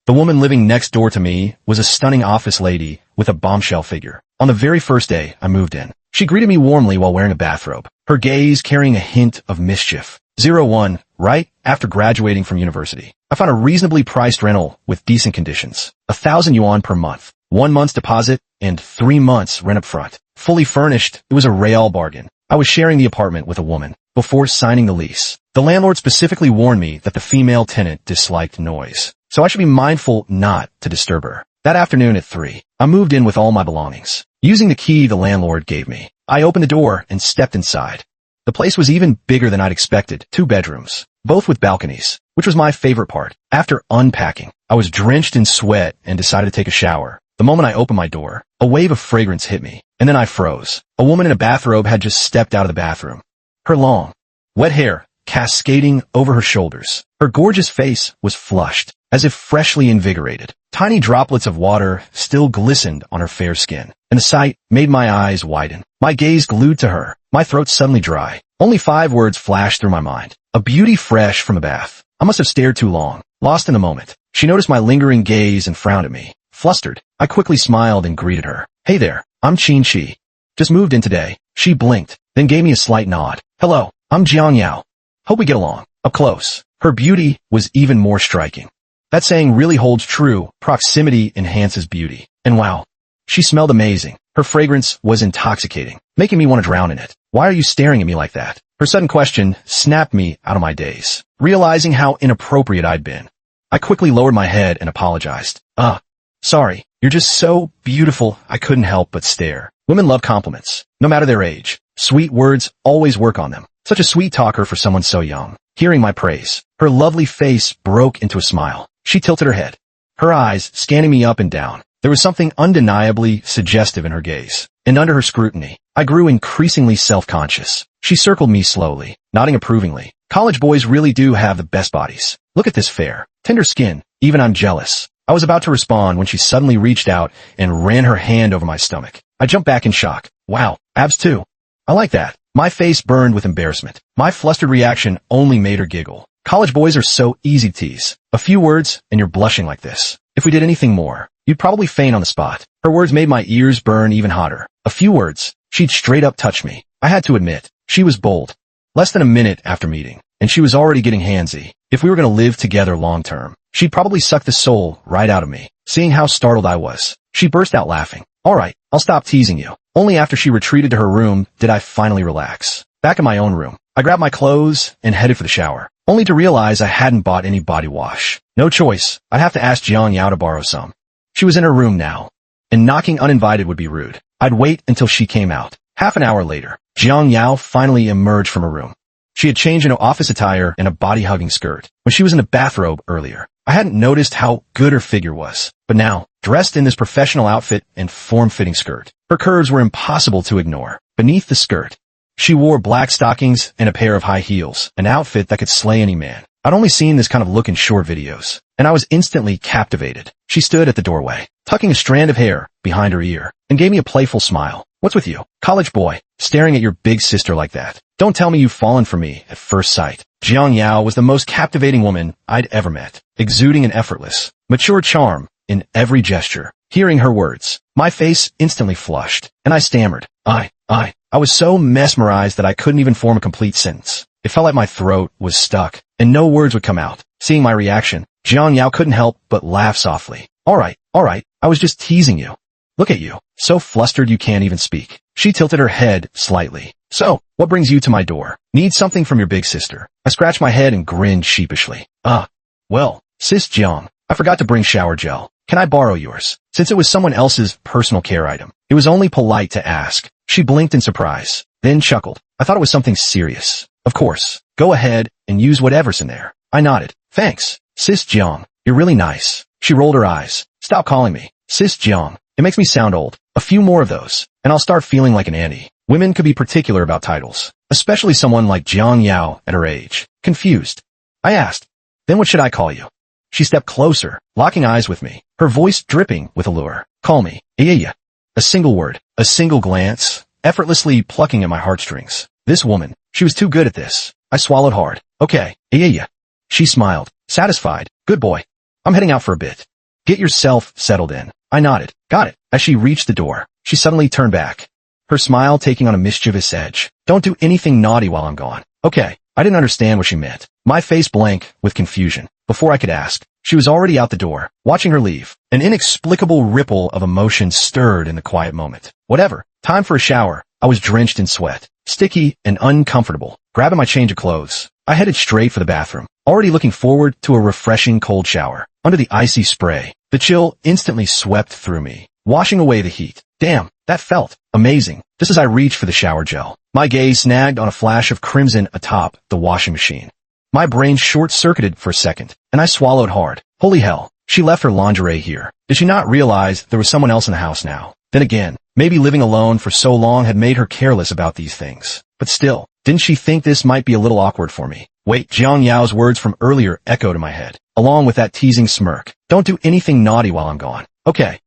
The woman living next door to me was a stunning office lady with a bombshell figure. On the very first day I moved in, she greeted me warmly while wearing a bathrobe, her gaze carrying a hint of mischief. 01, right after graduating from university. I found a reasonably priced rental with decent conditions. 1,000 yuan per month, 1 month's deposit, and 3 months rent up front. Fully furnished, it was a real bargain. I was sharing the apartment with a woman. Before signing the lease, the landlord specifically warned me that the female tenant disliked noise, so I should be mindful not to disturb her. That afternoon at 3, I moved in with all my belongings. Using the key the landlord gave me, I opened the door and stepped inside. The place was even bigger than I'd expected. 2 bedrooms, both with balconies, which was my favorite part. After unpacking, I was drenched in sweat and decided to take a shower. The moment I opened my door, a wave of fragrance hit me, and then I froze. A woman in a bathrobe had just stepped out of the bathroom. Her long, wet hair cascading over her shoulders. Her gorgeous face was flushed, as if freshly invigorated. Tiny droplets of water still glistened on her fair skin, and the sight made my eyes widen. My gaze glued to her, my throat suddenly dry. Only 5 words flashed through my mind. A beauty fresh from a bath. I must have stared too long, lost in the moment. She noticed my lingering gaze and frowned at me. Flustered, I quickly smiled and greeted her. Hey there, I'm Qin Shi. Just moved in today. She blinked, then gave me a slight nod. Hello, I'm Jiang Yao. Hope we get along. Up close, her beauty was even more striking. That saying really holds true. Proximity enhances beauty. And wow, she smelled amazing. Her fragrance was intoxicating, making me want to drown in it. Why are you staring at me like that? Her sudden question snapped me out of my daze. Realizing how inappropriate I'd been, I quickly lowered my head and apologized. Sorry, you're just so beautiful I couldn't help but stare. Women love compliments, no matter their age. Sweet words always work on them. Such a sweet talker for someone so young. Hearing my praise, her lovely face broke into a smile. She tilted her head, her eyes scanning me up and down. There was something undeniably suggestive in her gaze, and under her scrutiny, I grew increasingly self-conscious. She circled me slowly, nodding approvingly. College boys really do have the best bodies. Look at this fair, tender skin. Even I'm jealous. I was about to respond when she suddenly reached out and ran her hand over my stomach. I jumped back in shock. Wow, abs too. I like that. My face burned with embarrassment. My flustered reaction only made her giggle. College boys are so easy to tease. A few words and you're blushing like this. If we did anything more, you'd probably faint on the spot. Her words made my ears burn even hotter. A few words. She'd straight up touch me. I had to admit, she was bold. Less than a minute after meeting, and she was already getting handsy. If we were going to live together long term, she'd probably suck the soul right out of me. Seeing how startled I was, she burst out laughing. All right, I'll stop teasing you. Only after she retreated to her room did I finally relax. Back in my own room, I grabbed my clothes and headed for the shower, only to realize I hadn't bought any body wash. No choice. I'd have to ask Jiang Yao to borrow some. She was in her room now, and knocking uninvited would be rude. I'd wait until she came out. Half an hour later, Jiang Yao finally emerged from her room. She had changed into office attire and a body-hugging skirt when she was in a bathrobe earlier. I hadn't noticed how good her figure was, but now, dressed in this professional outfit and form-fitting skirt, her curves were impossible to ignore. Beneath the skirt, she wore black stockings and a pair of high heels, an outfit that could slay any man. I'd only seen this kind of look in short videos, and I was instantly captivated. She stood at the doorway, tucking a strand of hair behind her ear, and gave me a playful smile. What's with you, college boy, staring at your big sister like that? Don't tell me you've fallen for me at first sight. Jiang Yao was the most captivating woman I'd ever met, exuding an effortless, mature charm in every gesture. Hearing her words, my face instantly flushed, and I stammered. I was so mesmerized that I couldn't even form a complete sentence. It felt like my throat was stuck, and no words would come out. Seeing my reaction, Jiang Yao couldn't help but laugh softly. All right, I was just teasing you. Look at you, so flustered you can't even speak. She tilted her head slightly. So, what brings you to my door? Need something from your big sister. I scratched my head and grinned sheepishly. Well, sis Jiang, I forgot to bring shower gel. Can I borrow yours? Since it was someone else's personal care item, it was only polite to ask. She blinked in surprise, then chuckled. I thought it was something serious. Of course, go ahead and use whatever's in there. I nodded. Thanks, sis Jiang. You're really nice. She rolled her eyes. Stop calling me sis Jiang. It makes me sound old. A few more of those, and I'll start feeling like an auntie. Women could be particular about titles, especially someone like Jiang Yao at her age. Confused, I asked, then what should I call you? She stepped closer, locking eyes with me, her voice dripping with allure. Call me Iya. A single word, a single glance, effortlessly plucking at my heartstrings. This woman, she was too good at this. I swallowed hard. Okay, Iya. She smiled, satisfied. Good boy. I'm heading out for a bit. Get yourself settled in. I nodded. Got it. As she reached the door, she suddenly turned back, her smile taking on a mischievous edge. Don't do anything naughty while I'm gone. Okay. I didn't understand what she meant. My face blank with confusion. Before I could ask, she was already out the door, watching her leave. An inexplicable ripple of emotion stirred in the quiet moment. Whatever. Time for a shower. I was drenched in sweat, sticky and uncomfortable. Grabbing my change of clothes, I headed straight for the bathroom, already looking forward to a refreshing cold shower. Under the icy spray, the chill instantly swept through me, washing away the heat. Damn, that felt amazing. Just as I reached for the shower gel, my gaze snagged on a flash of crimson atop the washing machine. My brain short-circuited for a second, and I swallowed hard. Holy hell, she left her lingerie here. Did she not realize there was someone else in the house now? Then again, maybe living alone for so long had made her careless about these things. But still, didn't she think this might be a little awkward for me? Wait, Jiang Yao's words from earlier echoed in my head, along with that teasing smirk. Don't do anything naughty while I'm gone. Okay,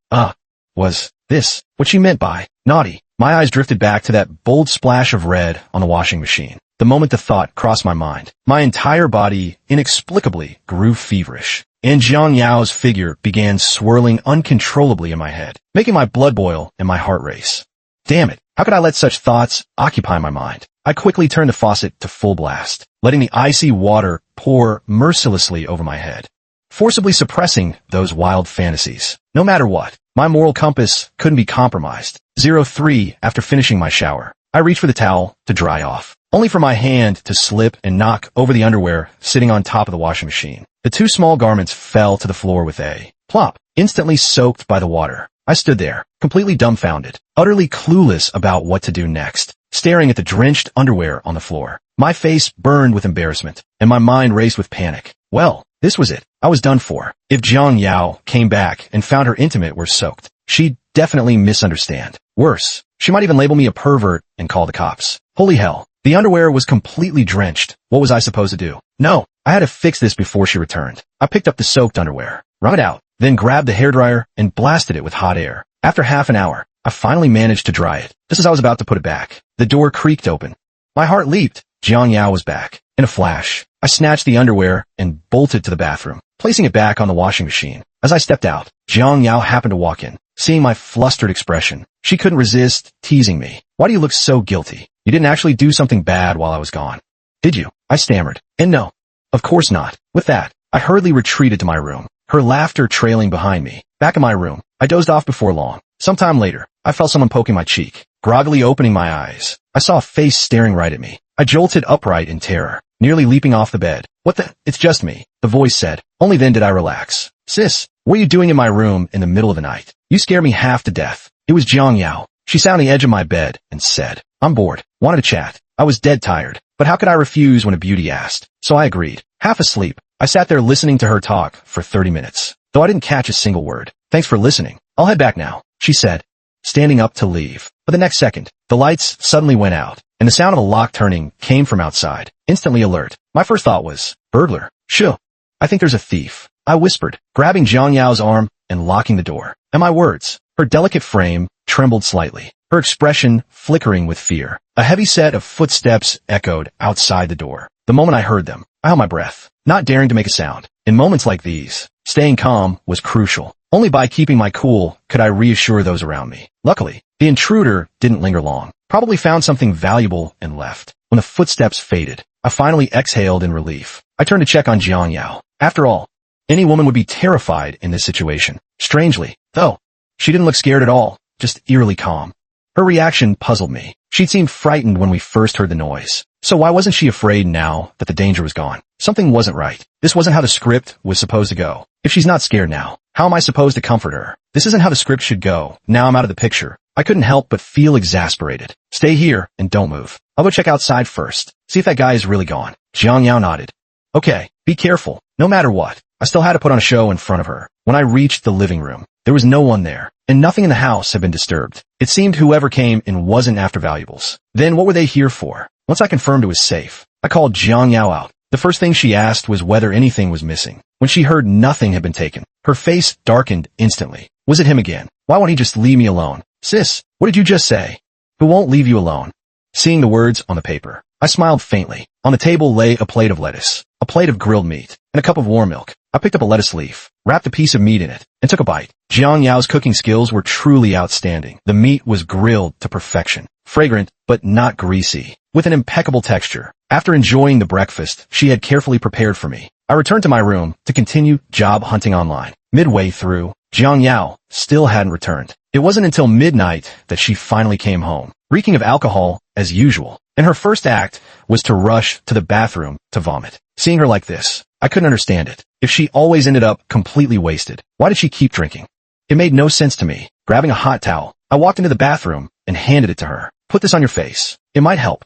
was this what she meant by naughty? My eyes drifted back to that bold splash of red on the washing machine. The moment the thought crossed my mind, my entire body inexplicably grew feverish, and Jiang Yao's figure began swirling uncontrollably in my head, making my blood boil and my heart race. Damn it, how could I let such thoughts occupy my mind? I quickly turned the faucet to full blast, letting the icy water pour mercilessly over my head, forcibly suppressing those wild fantasies. No matter what, my moral compass couldn't be compromised. 03 After finishing my shower, I reached for the towel to dry off, only for my hand to slip and knock over the underwear sitting on top of the washing machine. The two small garments fell to the floor with a plop, instantly soaked by the water. I stood there, completely dumbfounded, utterly clueless about what to do next, staring at the drenched underwear on the floor. My face burned with embarrassment, and my mind raced with panic. Well, this was it. I was done for. If Jiang Yao came back and found her intimate were soaked, she'd definitely misunderstand. Worse, she might even label me a pervert and call the cops. Holy hell. The underwear was completely drenched. What was I supposed to do? No, I had to fix this before she returned. I picked up the soaked underwear, wrung it out, then grabbed the hairdryer and blasted it with hot air. After half an hour, I finally managed to dry it. Just as I was about to put it back, the door creaked open. My heart leaped. Jiang Yao was back. In a flash, I snatched the underwear and bolted to the bathroom, placing it back on the washing machine. As I stepped out, Jiang Yao happened to walk in. Seeing my flustered expression, she couldn't resist teasing me. Why do you look so guilty? You didn't actually do something bad while I was gone, did you? I stammered. And no, of course not. With that, I hurriedly retreated to my room, her laughter trailing behind me. Back in my room, I dozed off before long. Sometime later, I felt someone poking my cheek. Groggily opening my eyes, I saw a face staring right at me. I jolted upright in terror, nearly leaping off the bed. What the? It's just me, the voice said. Only then did I relax. Sis, what are you doing in my room in the middle of the night? You scare me half to death. It was Jiang Yao. She sat on the edge of my bed and said, I'm bored. Wanted to chat. I was dead tired, but how could I refuse when a beauty asked? So I agreed. Half asleep, I sat there listening to her talk for 30 minutes, though I didn't catch a single word. Thanks for listening. I'll head back now, she said, standing up to leave. But the next second, the lights suddenly went out, and the sound of a lock turning came from outside. Instantly alert, my first thought was, burglar. Shoo. I think there's a thief, I whispered, grabbing Jiang Yao's arm and locking the door. And my words, her delicate frame trembled slightly, her expression flickering with fear. A heavy set of footsteps echoed outside the door. The moment I heard them, I held my breath, not daring to make a sound. In moments like these, staying calm was crucial. Only by keeping my cool could I reassure those around me. Luckily, the intruder didn't linger long, probably found something valuable and left. When the footsteps faded, I finally exhaled in relief. I turned to check on Jiang Yao. After all, any woman would be terrified in this situation. Strangely, though, she didn't look scared at all, just eerily calm. Her reaction puzzled me. She'd seemed frightened when we first heard the noise. So why wasn't she afraid now that the danger was gone? Something wasn't right. This wasn't how the script was supposed to go. If she's not scared now, how am I supposed to comfort her? This isn't how the script should go. Now I'm out of the picture. I couldn't help but feel exasperated. Stay here and don't move. I'll go check outside first. See if that guy is really gone. Jiang Yao nodded. Okay, be careful. No matter what, I still had to put on a show in front of her. When I reached the living room, there was no one there, and nothing in the house had been disturbed. It seemed whoever came in wasn't after valuables. Then what were they here for? Once I confirmed it was safe, I called Jiang Yao out. The first thing she asked was whether anything was missing. When she heard nothing had been taken, her face darkened instantly. Was it him again? Why won't he just leave me alone? Sis, what did you just say? Who won't leave you alone? Seeing the words on the paper, I smiled faintly. On the table lay a plate of lettuce, a plate of grilled meat, and a cup of warm milk. I picked up a lettuce leaf, wrapped a piece of meat in it, and took a bite. Jiang Yao's cooking skills were truly outstanding. The meat was grilled to perfection, fragrant but not greasy, with an impeccable texture. After enjoying the breakfast she had carefully prepared for me, I returned to my room to continue job hunting online. Midway through, Jiang Yao still hadn't returned. It wasn't until midnight that she finally came home, reeking of alcohol as usual, and her first act was to rush to the bathroom to vomit. Seeing her like this, I couldn't understand it. If she always ended up completely wasted, why did she keep drinking? It made no sense to me. Grabbing a hot towel, I walked into the bathroom and handed it to her. Put this on your face. It might help.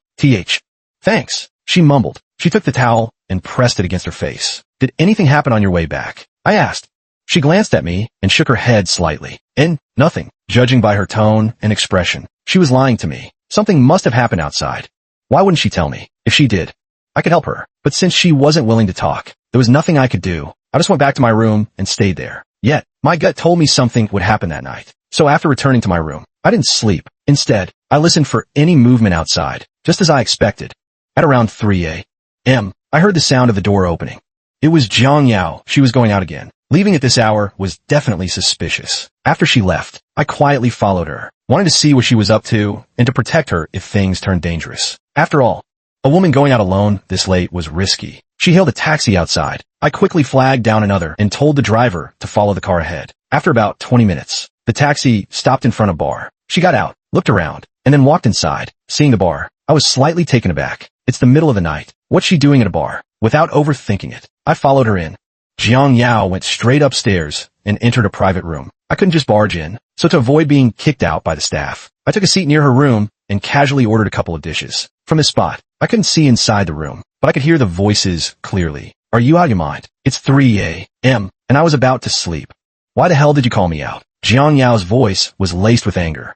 Thanks, she mumbled. She took the towel and pressed it against her face. Did anything happen on your way back? I asked. She glanced at me and shook her head slightly. Nothing. Judging by her tone and expression, she was lying to me. Something must have happened outside. Why wouldn't she tell me? If she did, I could help her. But since she wasn't willing to talk, there was nothing I could do. I just went back to my room and stayed there. Yet, my gut told me something would happen that night. So after returning to my room, I didn't sleep. Instead, I listened for any movement outside, just as I expected. At around 3 a.m., I heard the sound of the door opening. It was Jiang Yao. She was going out again. Leaving at this hour was definitely suspicious. After she left, I quietly followed her, wanting to see what she was up to and to protect her if things turned dangerous. After all, a woman going out alone this late was risky. She hailed a taxi outside. I quickly flagged down another and told the driver to follow the car ahead. After about 20 minutes, the taxi stopped in front of a bar. She got out, looked around, and then walked inside. Seeing the bar, I was slightly taken aback. It's the middle of the night. What's she doing at a bar? Without overthinking it, I followed her in. Jiang Yao went straight upstairs and entered a private room. I couldn't just barge in, so to avoid being kicked out by the staff, I took a seat near her room and casually ordered a couple of dishes. From this spot, I couldn't see inside the room, but I could hear the voices clearly. Are you out of your mind? It's 3 a.m., and I was about to sleep. Why the hell did you call me out? Jiang Yao's voice was laced with anger.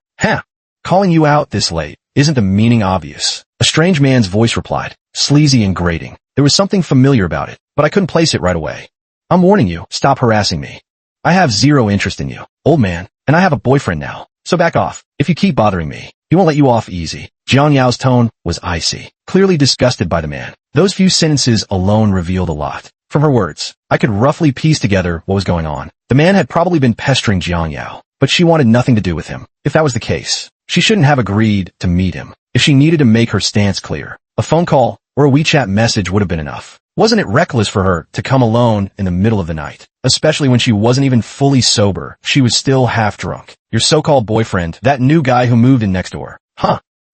Calling you out this late. Isn't the meaning obvious? A strange man's voice replied, sleazy and grating. There was something familiar about it, but I couldn't place it right away. I'm warning you, stop harassing me. I have zero interest in you, old man, and I have a boyfriend now, so back off. If you keep bothering me, he won't let you off easy. Jiang Yao's tone was icy, clearly disgusted by the man. Those few sentences alone revealed a lot. From her words, I could roughly piece together what was going on. The man had probably been pestering Jiang Yao, but she wanted nothing to do with him. If that was the case, she shouldn't have agreed to meet him. If she needed to make her stance clear, a phone call or a WeChat message would have been enough. Wasn't it reckless for her to come alone in the middle of the night? Especially when she wasn't even fully sober. She was still half drunk. Your so-called boyfriend, that new guy who moved in next door.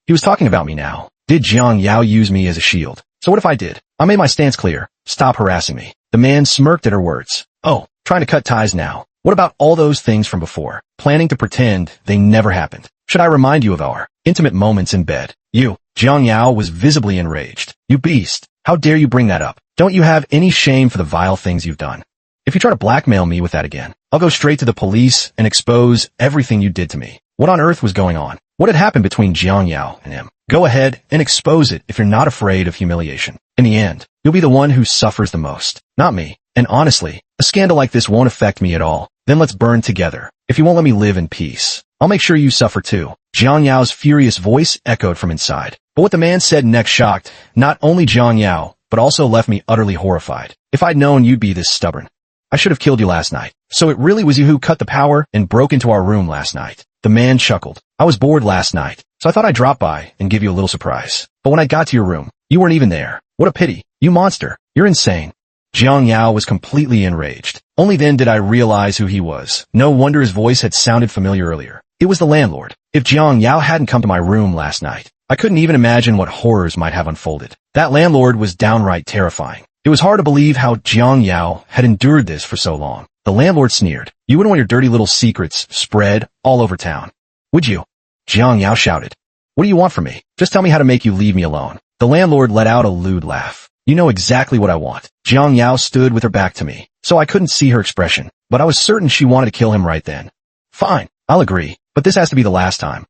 He was talking about me now. Did Jiang Yao use me as a shield? So what if I did? I made my stance clear. Stop harassing me. The man smirked at her words. Oh, trying to cut ties now. What about all those things from before? Planning to pretend they never happened. Should I remind you of our intimate moments in bed? Jiang Yao was visibly enraged. You beast. How dare you bring that up? Don't you have any shame for the vile things you've done? If you try to blackmail me with that again, I'll go straight to the police and expose everything you did to me. What on earth was going on? What had happened between Jiang Yao and him? Go ahead and expose it if you're not afraid of humiliation. In the end, you'll be the one who suffers the most, not me. And honestly, a scandal like this won't affect me at all. Then let's burn together. If you won't let me live in peace, I'll make sure you suffer too. Jiang Yao's furious voice echoed from inside. But what the man said next shocked not only Jiang Yao, but also left me utterly horrified. If I'd known you'd be this stubborn, I should have killed you last night. So it really was you who cut the power and broke into our room last night. The man chuckled. I was bored last night, so I thought I'd drop by and give you a little surprise. But when I got to your room, you weren't even there. What a pity. You monster. You're insane. Jiang Yao was completely enraged. Only then did I realize who he was. No wonder his voice had sounded familiar earlier. It was the landlord. If Jiang Yao hadn't come to my room last night, I couldn't even imagine what horrors might have unfolded. That landlord was downright terrifying. It was hard to believe how Jiang Yao had endured this for so long. The landlord sneered. You wouldn't want your dirty little secrets spread all over town, would you? Jiang Yao shouted. What do you want from me? Just tell me how to make you leave me alone. The landlord let out a lewd laugh. You know exactly what I want. Jiang Yao stood with her back to me, so I couldn't see her expression, but I was certain she wanted to kill him right then. Fine, I'll agree, but this has to be the last time.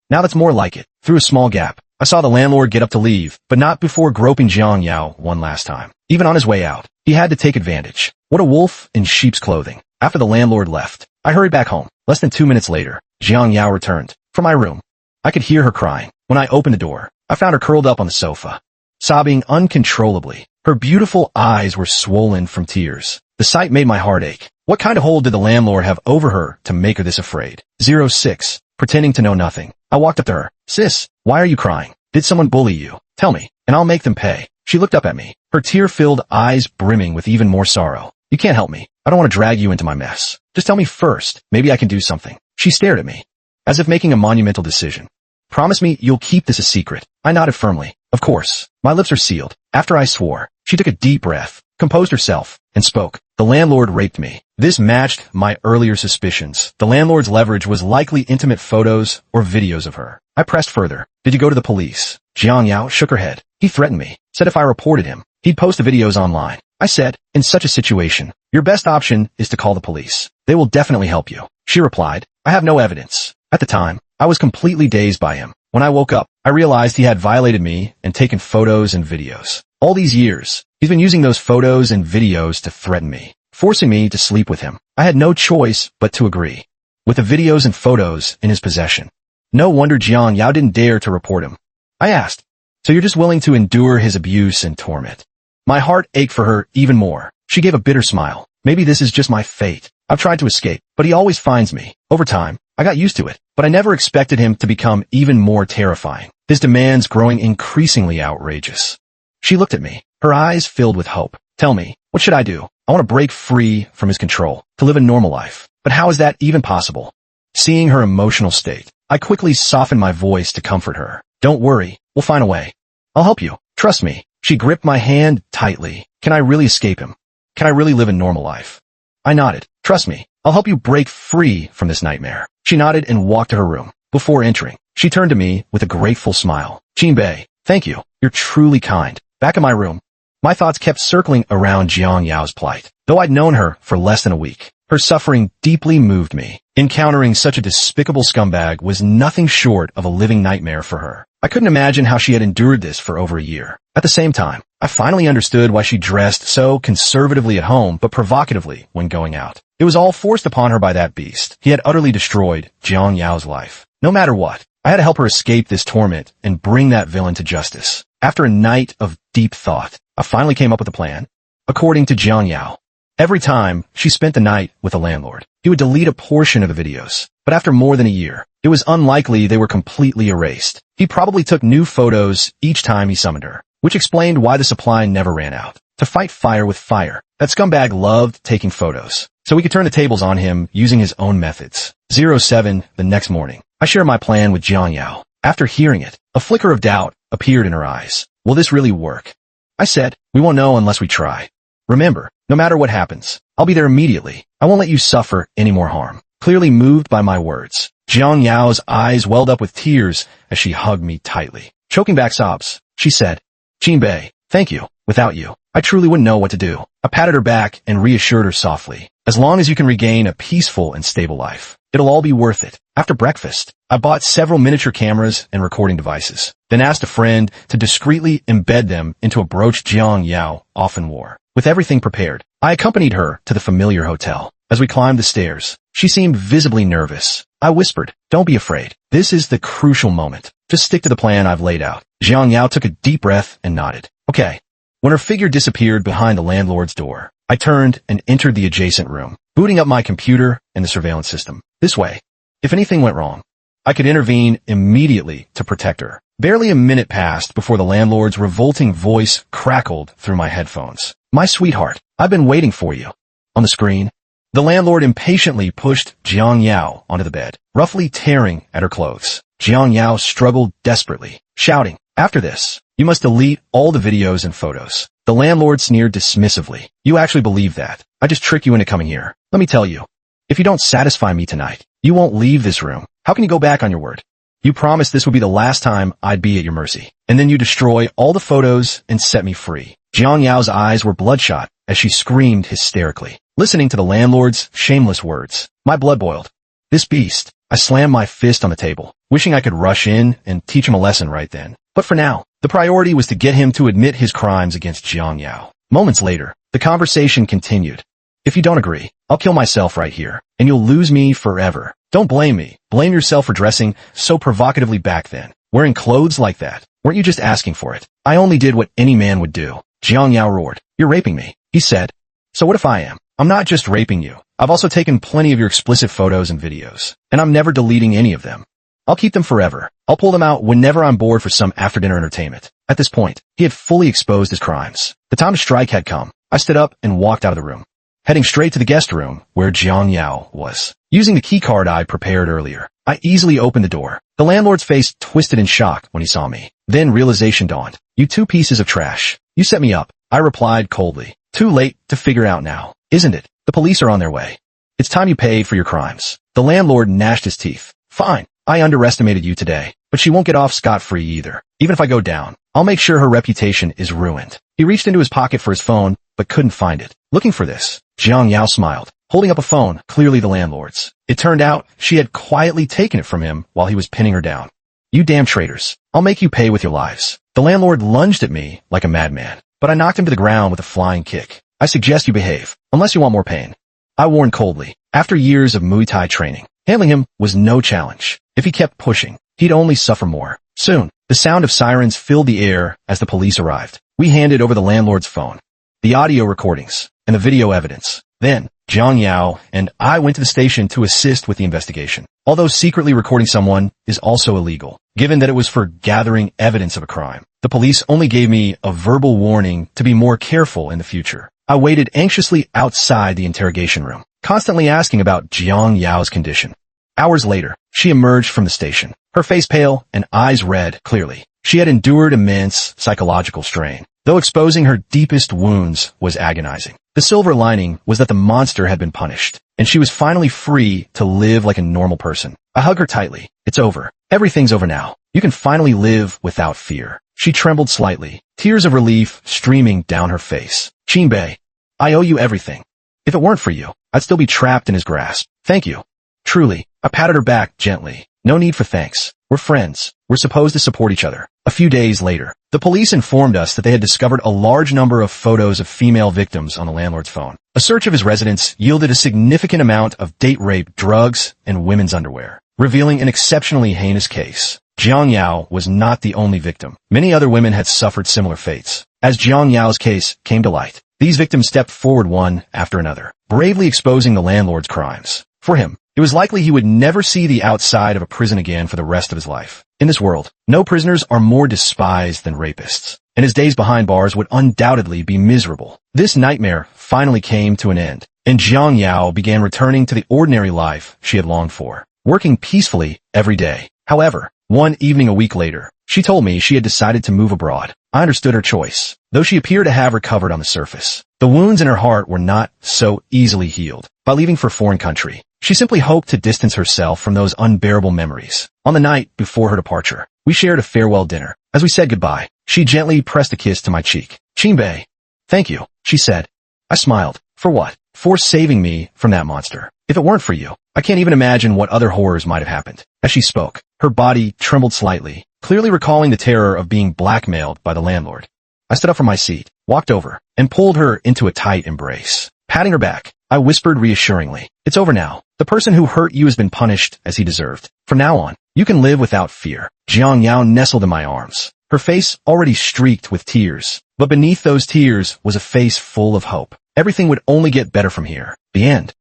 Now that's more like it. Through a small gap, I saw the landlord get up to leave, but not before groping Jiang Yao one last time. Even on his way out, he had to take advantage. What a wolf in sheep's clothing. After the landlord left, I hurried back home. Less than 2 minutes later, Jiang Yao returned. From my room, I could hear her crying. When I opened the door, I found her curled up on the sofa. sobbing uncontrollably. Her beautiful eyes were swollen from tears. The sight made my heart ache. What kind of hold did the landlord have over her to make her this afraid? 06. Pretending to know nothing. I walked up to her. Sis, why are you crying? Did someone bully you? Tell me, and I'll make them pay. She looked up at me, her tear-filled eyes brimming with even more sorrow. You can't help me. I don't want to drag you into my mess. Just tell me first. Maybe I can do something. She stared at me, as if making a monumental decision. Promise me you'll keep this a secret. I nodded firmly. Of course. My lips are sealed. After I swore, she took a deep breath, composed herself, and spoke. The landlord raped me. This matched my earlier suspicions. The landlord's leverage was likely intimate photos or videos of her. I pressed further. Did you go to the police? Jiang Yao shook her head. He threatened me, said if I reported him, he'd post the videos online. I said, in such a situation, your best option is to call the police. They will definitely help you. She replied, I have no evidence. At the time, I was completely dazed by him. When I woke up, I realized he had violated me and taken photos and videos. All these years, he's been using those photos and videos to threaten me, forcing me to sleep with him. I had no choice but to agree. With the videos and photos in his possession. No wonder Jiang Yao didn't dare to report him. I asked, so you're just willing to endure his abuse and torment? My heart ached for her even more. She gave a bitter smile. Maybe this is just my fate. I've tried to escape, but he always finds me. Over time, I got used to it, but I never expected him to become even more terrifying. His demands growing increasingly outrageous. She looked at me, her eyes filled with hope. Tell me, what should I do? I want to break free from his control, to live a normal life. But how is that even possible? Seeing her emotional state, I quickly softened my voice to comfort her. Don't worry, we'll find a way. I'll help you. Trust me. She gripped my hand tightly. Can I really escape him? Can I really live a normal life? I nodded. Trust me. I'll help you break free from this nightmare. She nodded and walked to her room. Before entering, she turned to me with a grateful smile. Jinbei, thank you. You're truly kind. Back in my room, my thoughts kept circling around Jiang Yao's plight. Though I'd known her for less than a week, her suffering deeply moved me. Encountering such a despicable scumbag was nothing short of a living nightmare for her. I couldn't imagine how she had endured this for over a year. At the same time, I finally understood why she dressed so conservatively at home but provocatively when going out. It was all forced upon her by that beast. He had utterly destroyed Jiang Yao's life. No matter what, I had to help her escape this torment and bring that villain to justice. After a night of deep thought, I finally came up with a plan. According to Jiang Yao, every time she spent the night with the landlord, he would delete a portion of the videos. But after more than a year, it was unlikely they were completely erased. He probably took new photos each time he summoned her, which explained why the supply never ran out. To fight fire with fire, that scumbag loved taking photos, so we could turn the tables on him using his own methods. 07. The next morning, I shared my plan with Jiang Yao. After hearing it, a flicker of doubt appeared in her eyes. Will this really work? I said, we won't know unless we try. Remember, no matter what happens, I'll be there immediately. I won't let you suffer any more harm. Clearly moved by my words, Jiang Yao's eyes welled up with tears as she hugged me tightly. Choking back sobs, she said, Jinbei, thank you. Without you, I truly wouldn't know what to do. I patted her back and reassured her softly. As long as you can regain a peaceful and stable life, it'll all be worth it. After breakfast, I bought several miniature cameras and recording devices, then asked a friend to discreetly embed them into a brooch Jiang Yao often wore. With everything prepared, I accompanied her to the familiar hotel. As we climbed the stairs, she seemed visibly nervous. I whispered, don't be afraid. This is the crucial moment. Just stick to the plan I've laid out. Jiang Yao took a deep breath and nodded. Okay. When her figure disappeared behind the landlord's door, I turned and entered the adjacent room, booting up my computer and the surveillance system. This way, if anything went wrong, I could intervene immediately to protect her. Barely a minute passed before the landlord's revolting voice crackled through my headphones. My sweetheart, I've been waiting for you. On the screen, the landlord impatiently pushed Jiang Yao onto the bed, roughly tearing at her clothes. Jiang Yao struggled desperately, shouting, after this, you must delete all the videos and photos. The landlord sneered dismissively. You actually believe that? I just tricked you into coming here. Let me tell you, if you don't satisfy me tonight, you won't leave this room. How can you go back on your word? You promised this would be the last time I'd be at your mercy. And then you destroy all the photos and set me free. Jiang Yao's eyes were bloodshot as she screamed hysterically, listening to the landlord's shameless words. My blood boiled. This beast. I slammed my fist on the table, wishing I could rush in and teach him a lesson right then. But for now, the priority was to get him to admit his crimes against Jiang Yao. Moments later, the conversation continued. If you don't agree, I'll kill myself right here, and you'll lose me forever. Don't blame me. Blame yourself for dressing so provocatively back then. Wearing clothes like that. Weren't you just asking for it? I only did what any man would do. Jiang Yao roared. You're raping me, he said. So what if I am? I'm not just raping you. I've also taken plenty of your explicit photos and videos, and I'm never deleting any of them. I'll keep them forever. I'll pull them out whenever I'm bored for some after-dinner entertainment. At this point, he had fully exposed his crimes. The time to strike had come. I stood up and walked out of the room, heading straight to the guest room where Jiang Yao was. Using the key card I prepared earlier, I easily opened the door. The landlord's face twisted in shock when he saw me. Then realization dawned. You two pieces of trash. You set me up. I replied coldly. Too late to figure out now, isn't it? The police are on their way. It's time you pay for your crimes. The landlord gnashed his teeth. Fine. I underestimated you today, but she won't get off scot-free either. Even if I go down, I'll make sure her reputation is ruined. He reached into his pocket for his phone, but couldn't find it. Looking for this, Jiang Yao smiled, holding up a phone, clearly the landlord's. It turned out she had quietly taken it from him while he was pinning her down. You damn traitors. I'll make you pay with your lives. The landlord lunged at me like a madman, but I knocked him to the ground with a flying kick. I suggest you behave, unless you want more pain. I warned coldly. After years of Muay Thai training, handling him was no challenge. If he kept pushing, he'd only suffer more. Soon, the sound of sirens filled the air as the police arrived. We handed over the landlord's phone, the audio recordings, and the video evidence. Then, Jiang Yao and I went to the station to assist with the investigation. Although secretly recording someone is also illegal, given that it was for gathering evidence of a crime, the police only gave me a verbal warning to be more careful in the future. I waited anxiously outside the interrogation room, constantly asking about Jiang Yao's condition. Hours later, she emerged from the station, her face pale and eyes red clearly. She had endured immense psychological strain, though exposing her deepest wounds was agonizing. The silver lining was that the monster had been punished, and she was finally free to live like a normal person. I hugged her tightly. It's over. Everything's over now. You can finally live without fear. She trembled slightly, tears of relief streaming down her face. Qinbei, I owe you everything. If it weren't for you, I'd still be trapped in his grasp. Thank you. Truly. I patted her back gently. No need for thanks. We're friends. We're supposed to support each other. A few days later, the police informed us that they had discovered a large number of photos of female victims on the landlord's phone. A search of his residence yielded a significant amount of date rape, drugs, and women's underwear, revealing an exceptionally heinous case. Jiang Yao was not the only victim. Many other women had suffered similar fates. As Jiang Yao's case came to light, these victims stepped forward one after another, bravely exposing the landlord's crimes. For him, it was likely he would never see the outside of a prison again for the rest of his life. In this world, no prisoners are more despised than rapists, and his days behind bars would undoubtedly be miserable. This nightmare finally came to an end, and Jiang Yao began returning to the ordinary life she had longed for, working peacefully every day. However, one evening a week later, she told me she had decided to move abroad. I understood her choice, though she appeared to have recovered on the surface. The wounds in her heart were not so easily healed. By leaving for a foreign country, she simply hoped to distance herself from those unbearable memories. On the night before her departure, we shared a farewell dinner. As we said goodbye, she gently pressed a kiss to my cheek. Qinbei, thank you, she said. I smiled. For what? For saving me from that monster. If it weren't for you, I can't even imagine what other horrors might have happened. As she spoke, her body trembled slightly, clearly recalling the terror of being blackmailed by the landlord. I stood up from my seat, walked over, and pulled her into a tight embrace. Patting her back, I whispered reassuringly, it's over now. The person who hurt you has been punished as he deserved. From now on, you can live without fear. Jiang Yao nestled in my arms, her face already streaked with tears. But beneath those tears was a face full of hope. Everything would only get better from here. The end.